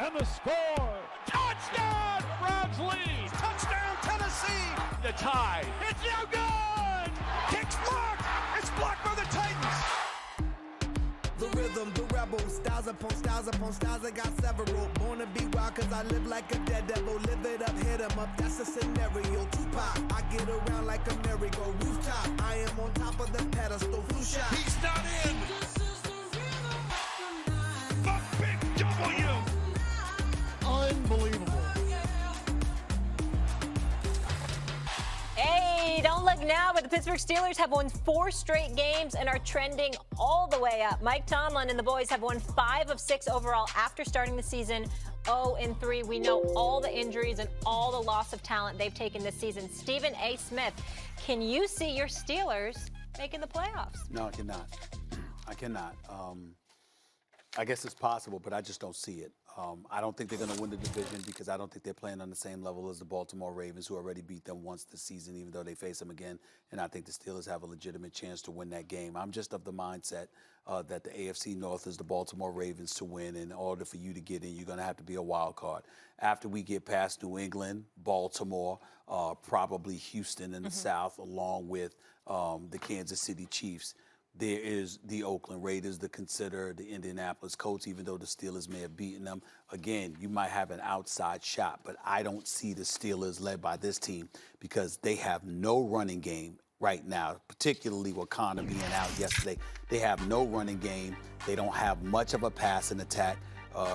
And the score. Touchdown, Browns lead. Touchdown, Tennessee. The tie. It's no good. Kicks blocked. It's blocked by the Titans. The rhythm, the rebel, styles upon styles upon styles, I got several. Born to be wild cause I live like a dead devil. Live it up, hit 'em up, that's a scenario. Tupac, I get around like a merry-go rooftop. I am on top of the pedestal, flu shot. He's not in. The big W. Unbelievable. Hey, don't look now, but the Pittsburgh Steelers have won 4 straight games and are trending all the way up. Mike Tomlin and the boys have won 5 of 6 overall after starting the season 0-3. We know all the injuries and all the loss of talent they've taken this season. Stephen A. Smith, can you see your Steelers making the playoffs? No, I cannot. I cannot. I guess it's possible, but I just don't see it. I don't think they're going to win the division because I don't think they're playing on the same level as the Baltimore Ravens, who already beat them once this season, even though they face them again. And I think the Steelers have a legitimate chance to win that game. I'm just of the mindset that the AFC North is the Baltimore Ravens to win. In order for you to get in, you're going to have to be a wild card. After we get past New England, Baltimore, probably Houston in the South, along with the Kansas City Chiefs, there is the Oakland Raiders to consider, the Indianapolis Colts, even though the Steelers may have beaten them. Again, you might have an outside shot, but I don't see the Steelers led by this team because they have no running game right now, particularly with Connor being out yesterday. They have no running game. They don't have much of a passing attack.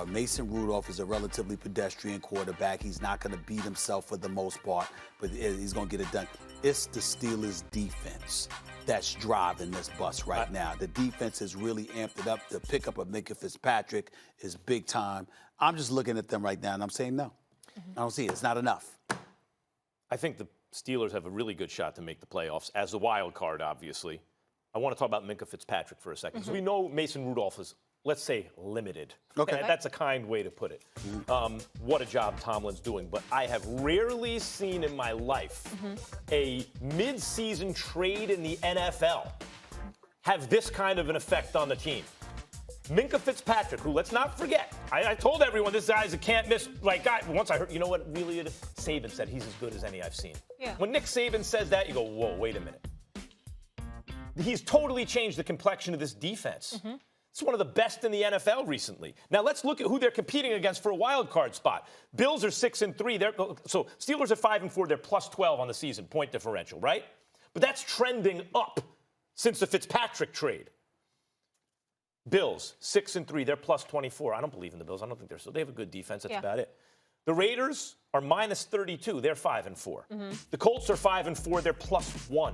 Mason Rudolph is a relatively pedestrian quarterback. He's not going to beat himself for the most part, but he's going to get it done. It's the Steelers' defense that's driving this bus right now. The defense has really amped it up. The pickup of Minka Fitzpatrick is big time. I'm just looking at them right now, and I'm saying no. I don't see it. It's not enough. I think the Steelers have a really good shot to make the playoffs as the wild card, obviously. I want to talk about Minka Fitzpatrick for a second, because we know Mason Rudolph is, let's say, limited. Okay. That's a kind way to put it. What a job Tomlin's doing. But I have rarely seen in my life a mid-season trade in the NFL have this kind of an effect on the team. Minka Fitzpatrick, who, let's not forget, I told everyone this guy's a can't-miss guy. Once I heard, you know what really Saban said, he's as good as any I've seen. Yeah. When Nick Saban says that, you go, whoa, wait a minute. He's totally changed the complexion of this defense. It's one of the best in the NFL recently. Now let's look at who they're competing against for a wild card spot. Bills are 6-3. So Steelers are 5-4. They're plus 12 on the season, point differential, right? But that's trending up since the Fitzpatrick trade. Bills 6-3. They're plus 24. I don't believe in the Bills. I don't think they're so. They have a good defense. That's about it. The Raiders are minus 32. They're 5-4. The Colts are 5-4. They're plus 1.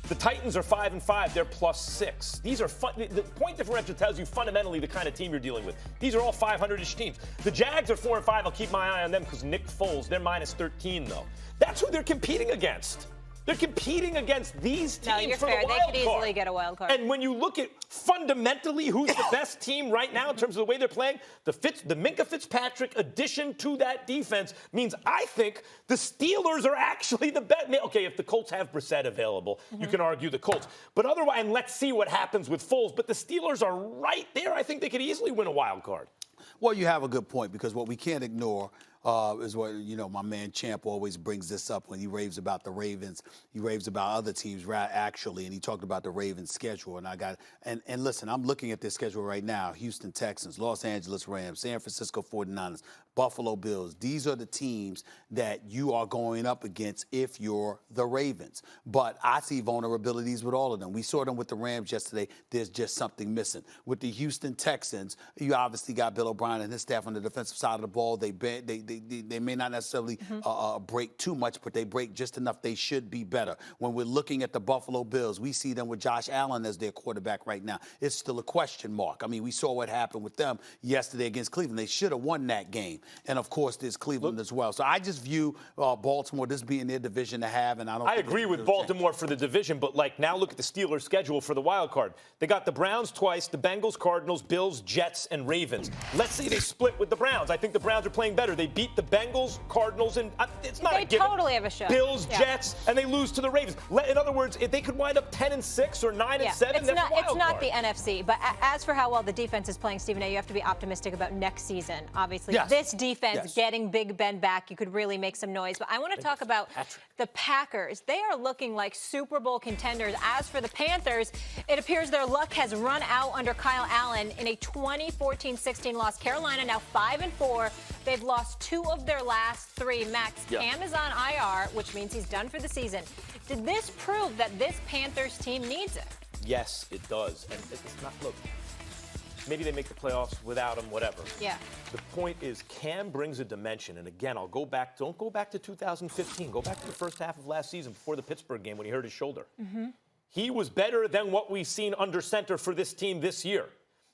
The Titans are 5-5. They're plus 6. These are the point differential tells you fundamentally the kind of team you're dealing with. These are all 500-ish teams. The Jags are 4-5. I'll keep my eye on them because Nick Foles. They're minus 13 though. That's who they're competing against. They're competing against these teams No, you're for fair. the wild They could easily get a wild card. And when you look at fundamentally who's the best team right now in terms of the way they're playing, the Minka Fitzpatrick addition to that defense means I think the Steelers are actually the best. Okay, if the Colts have Brissett available, you can argue the Colts. But otherwise, and let's see what happens with Foles. But the Steelers are right there. I think they could easily win a wild card. Well, you have a good point because what we can't ignore is what, my man Champ always brings this up when he raves about the Ravens. He raves about other teams, actually, and he talked about the Ravens' schedule. And listen, I'm looking at their schedule right now. Houston Texans, Los Angeles Rams, San Francisco 49ers, Buffalo Bills. These are the teams that you are going up against if you're the Ravens. But I see vulnerabilities with all of them. We saw them with the Rams yesterday. There's just something missing. With the Houston Texans, you obviously got Bill O'Brien and his staff on the defensive side of the ball. They may not necessarily break too much, but they break just enough. They should be better. When we're looking at the Buffalo Bills, we see them with Josh Allen as their quarterback right now. It's still a question mark. I mean, we saw what happened with them yesterday against Cleveland. They should have won that game. And, of course, there's Cleveland as well. So I just view Baltimore, this being their division to have, and I agree with Baltimore for the division, but, now look at the Steelers' schedule for the wild card. They got the Browns twice, the Bengals, Cardinals, Bills, Jets, and Ravens. Let's say they split with the Browns. I think the Browns are playing better. They beat beat the Bengals, Cardinals, and it's not They a given. totally have a shot. Bills, Yeah. Jets, and they lose to the Ravens. In other words, if they could wind up 10-6 or 9-7, It's not the NFC. But as for how well the defense is playing, Stephen A., you have to be optimistic about next season. Obviously, Yes. this defense Yes. getting Big Ben back, you could really make some noise. But I want to talk about the Packers. They are looking like Super Bowl contenders. As for the Panthers, it appears their luck has run out under Kyle Allen in a 2014-16 loss. Carolina now 5-4. They've lost 2 of their last 3. Max, Cam is on IR, which means he's done for the season. Did this prove that this Panthers team needs it? Yes, it does. And it's not, look, maybe they make the playoffs without him, whatever. Yeah. The point is Cam brings a dimension. And again, don't go back to 2015. Go back to the first half of last season before the Pittsburgh game when he hurt his shoulder. He was better than what we've seen under center for this team this year.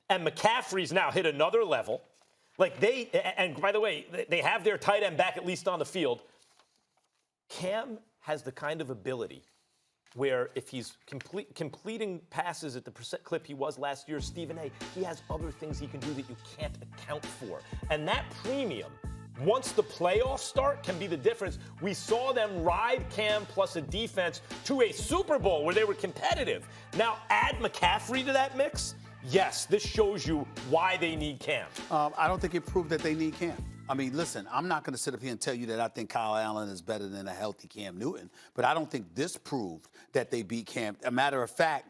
And McCaffrey's now hit another level. And by the way, they have their tight end back at least on the field. Cam has the kind of ability where if he's completing passes at the percent clip he was last year, Stephen A., he has other things he can do that you can't account for. And that premium, once the playoffs start, can be the difference. We saw them ride Cam plus a defense to a Super Bowl where they were competitive. Now add McCaffrey to that mix. Yes, this shows you why they need Cam. I don't think it proved that they need Cam. I mean, listen, I'm not going to sit up here and tell you that I think Kyle Allen is better than a healthy Cam Newton, but I don't think this proved that they beat Cam. A matter of fact,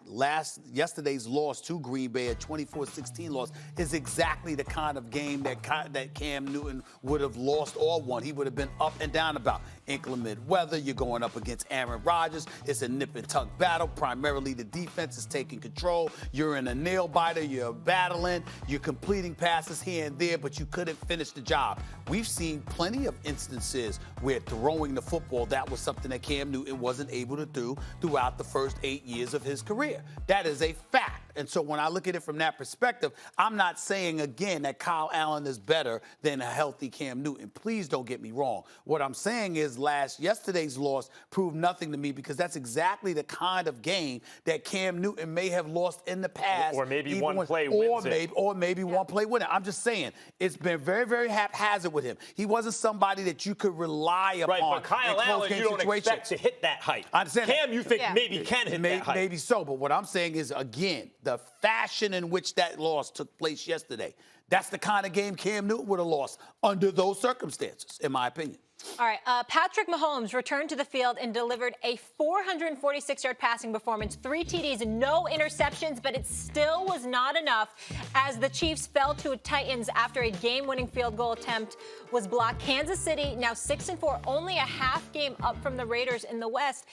yesterday's loss to Green Bay, a 24-16 loss, is exactly the kind of game that Cam Newton would have lost or won. He would have been up and down about. Inclement weather, you're going up against Aaron Rodgers. It's a nip and tuck battle. Primarily the defense is taking control. You're in a nail biter. You're battling. You're completing passes here and there, but you couldn't finish the job. We've seen plenty of instances where throwing the football, that was something that Cam Newton wasn't able to do throughout the first 8 years of his career. That is a fact. And so when I look at it from that perspective, I'm not saying, again, that Kyle Allen is better than a healthy Cam Newton. Please don't get me wrong. What I'm saying is yesterday's loss proved nothing to me because that's exactly the kind of game that Cam Newton may have lost in the past. Or maybe one play wins it. Or maybe one play win it. I'm just saying, it's been very, very haphazard with him. He wasn't somebody that you could rely upon. Right, but Kyle Allen, you don't expect to hit that height. I understand Cam, you think maybe can hit that height. Maybe so, but what I'm saying is, again, the fashion in which that loss took place yesterday, that's the kind of game Cam Newton would have lost under those circumstances, in my opinion. All right, Patrick Mahomes returned to the field and delivered a 446-yard passing performance, 3 TDs, no interceptions, but it still was not enough as the Chiefs fell to the Titans after a game-winning field goal attempt was blocked. Kansas City now 6-4, only a half game up from the Raiders in the West.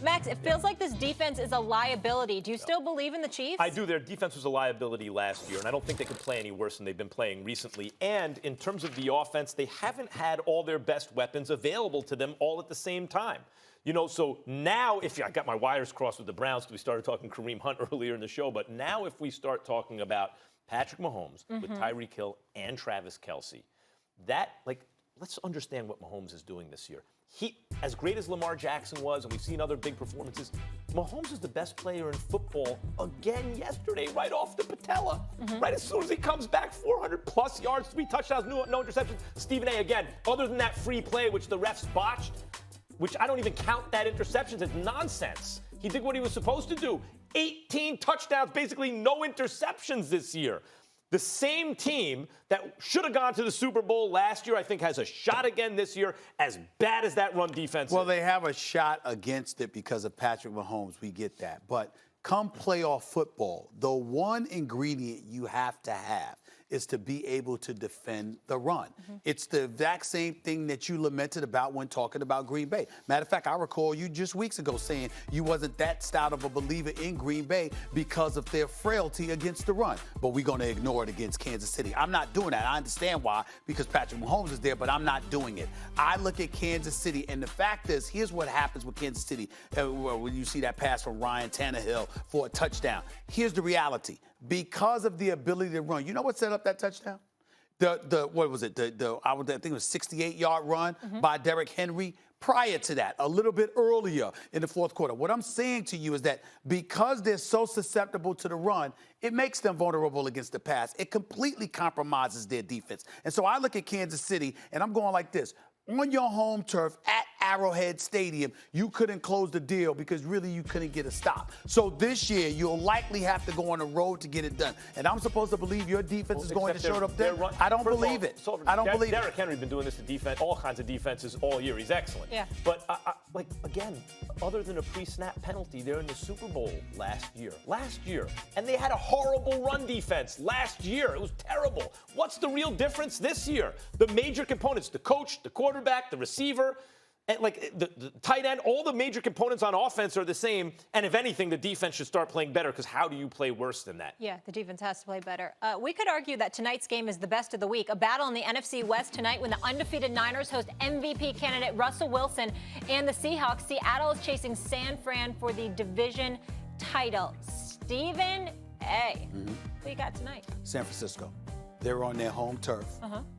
Max, it feels like this defense is a liability. Do you still believe in the Chiefs? I do. Their defense was a liability last year, and I don't think they can play any worse than they've been playing recently. And in terms of the offense, they haven't had all their best weapons available to them all at the same time. So now I got my wires crossed with the Browns because we started talking Kareem Hunt earlier in the show, but now if we start talking about Patrick Mahomes with Tyreek Hill and Travis Kelce, let's understand what Mahomes is doing this year. As great as Lamar Jackson was, and we've seen other big performances, Mahomes is the best player in football again yesterday, right off the patella. Right as soon as he comes back, 400-plus yards, 3 touchdowns, no interceptions. Stephen A., again, other than that free play, which the refs botched, which I don't even count that interceptions as nonsense. He did what he was supposed to do. 18 touchdowns, basically no interceptions this year. The same team that should have gone to the Super Bowl last year, I think, has a shot again this year, as bad as that run defense is. Well, they have a shot against it because of Patrick Mahomes. We get that. But come playoff football, the one ingredient you have to have is to be able to defend the run. It's the exact same thing that you lamented about when talking about Green Bay. Matter of fact, I recall you just weeks ago saying you wasn't that stout of a believer in Green Bay because of their frailty against the run. But we're going to ignore it against Kansas City. I'm not doing that. I understand why, because Patrick Mahomes is there, but I'm not doing it. I look at Kansas City, and the fact is, here's what happens with Kansas City when you see that pass from Ryan Tannehill for a touchdown. Here's the reality. Because of the ability to run, you know what set up that touchdown? what was it? I think it was 68-yard run by Derrick Henry. Prior to that, a little bit earlier in the fourth quarter. What I'm saying to you is that because they're so susceptible to the run, it makes them vulnerable against the pass. It completely compromises their defense. And so I look at Kansas City, and I'm going like this. On your home turf at Arrowhead Stadium, you couldn't close the deal because really you couldn't get a stop. So this year, you'll likely have to go on the road to get it done. And I'm supposed to believe your defense is going to show up there? I don't believe it. I don't believe it. Derrick Henry's been doing this to defense, all kinds of defenses all year. He's excellent. Yeah. But, again, other than a pre-snap penalty, they're in the Super Bowl last year. And they had a horrible run defense last year. It was terrible. What's the real difference this year? The major components, the coach, the quarterback, the receiver, and the tight end, all the major components on offense are the same. And if anything, the defense should start playing better, because how do you play worse than that? Yeah, the defense has to play better. We could argue that tonight's game is the best of the week. A battle in the NFC West tonight when the undefeated Niners host MVP candidate Russell Wilson and the Seahawks. Seattle is chasing San Fran for the division title. Stephen A. What you got tonight? San Francisco. They're on their home turf.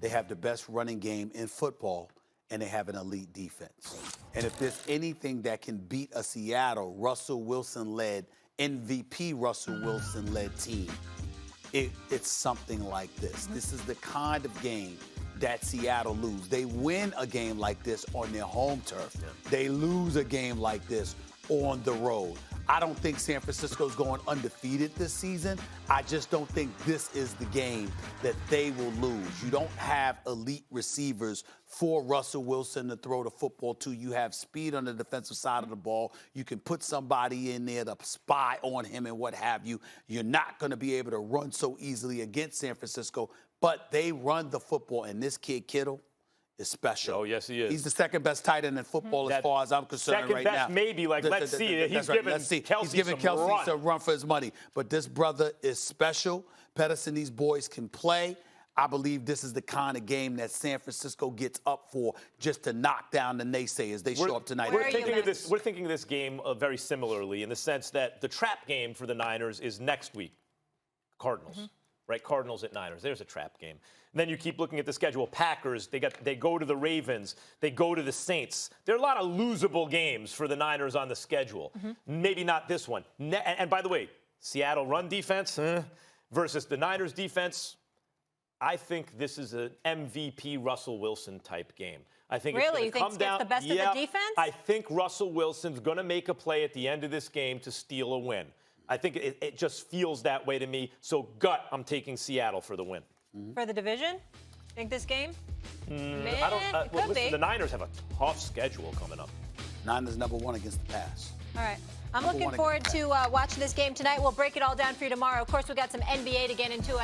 They have the best running game in football, and they have an elite defense. And if there's anything that can beat a Seattle Russell Wilson-led, MVP Russell Wilson-led team, it's something like this. This is the kind of game that Seattle lose. They win a game like this on their home turf. They lose a game like this on the road. I don't think San Francisco's going undefeated this season. I just don't think this is the game that they will lose. You don't have elite receivers for Russell Wilson to throw the football to. You have speed on the defensive side of the ball. You can put somebody in there to spy on him and what have you. You're not going to be able to run so easily against San Francisco, but they run the football, and this kid, Kittle, is special. Oh, yes, he is. He's the second best tight end in football as far as I'm concerned right now. Second best, maybe. Let's see. He's giving Kelsey some run for his money. But this brother is special. Pedersen, these boys can play. I believe this is the kind of game that San Francisco gets up for, just to knock down the naysayers. They show up tonight. We're thinking of this game very similarly, in the sense that the trap game for the Niners is next week. Cardinals. Right, Cardinals at Niners. There's a trap game. And then you keep looking at the schedule. Packers, they go to the Ravens. They go to the Saints. There are a lot of losable games for the Niners on the schedule. Maybe not this one. And by the way, Seattle run defense versus the Niners defense. I think this is an MVP Russell Wilson type game. I think really? It's going to come down. The best of the defense? I think Russell Wilson's going to make a play at the end of this game to steal a win. I think it just feels that way to me. So, gut, I'm taking Seattle for the win. For the division? Think this game? I don't. Listen, the Niners have a tough schedule coming up. Niners #1 against the pass. All right. I'm looking forward to watching this game tonight. We'll break it all down for you tomorrow. Of course, we've got some NBA to get into as